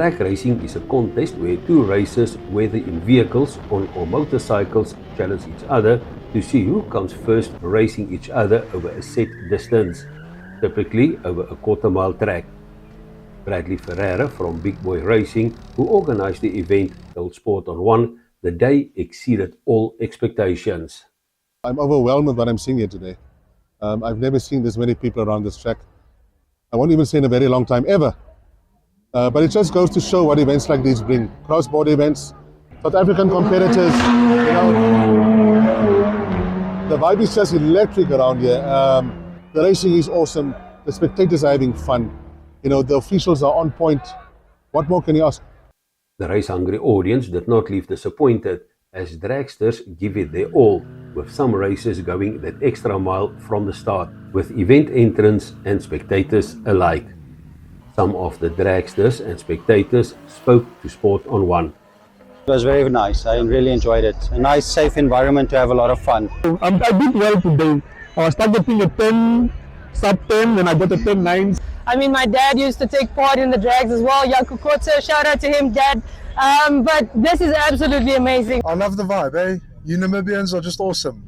Drag racing is a contest where two racers, whether in vehicles or motorcycles, challenge each other to see who comes first, racing each other over a set distance, typically over a quarter-mile track. Bradley Ferreira from Big Boy Racing, who organized the event, told Sport on One the day exceeded all expectations. I'm overwhelmed with what I'm seeing here today. I've never seen this many people around this track. I won't even say in a very long time, ever. But it just goes to show what events like these bring. Cross-border events, South African competitors, the vibe is just electric around here. The racing is awesome. The spectators are having fun. The officials are on point. What more can you ask? The race-hungry audience did not leave disappointed as dragsters give it their all, with some racers going that extra mile from the start, with event entrants and spectators alike. Some of the dragsters and spectators spoke to Sport on One. It was very nice. I really enjoyed it. A nice, safe environment to have a lot of fun. I did well today. I was targeting a 10, sub 10, and I got a 10.9. I mean, my dad used to take part in the drags as well. Jaco Kotze, shout out to him, Dad. But this is absolutely amazing. I love the vibe, eh? You Namibians are just awesome.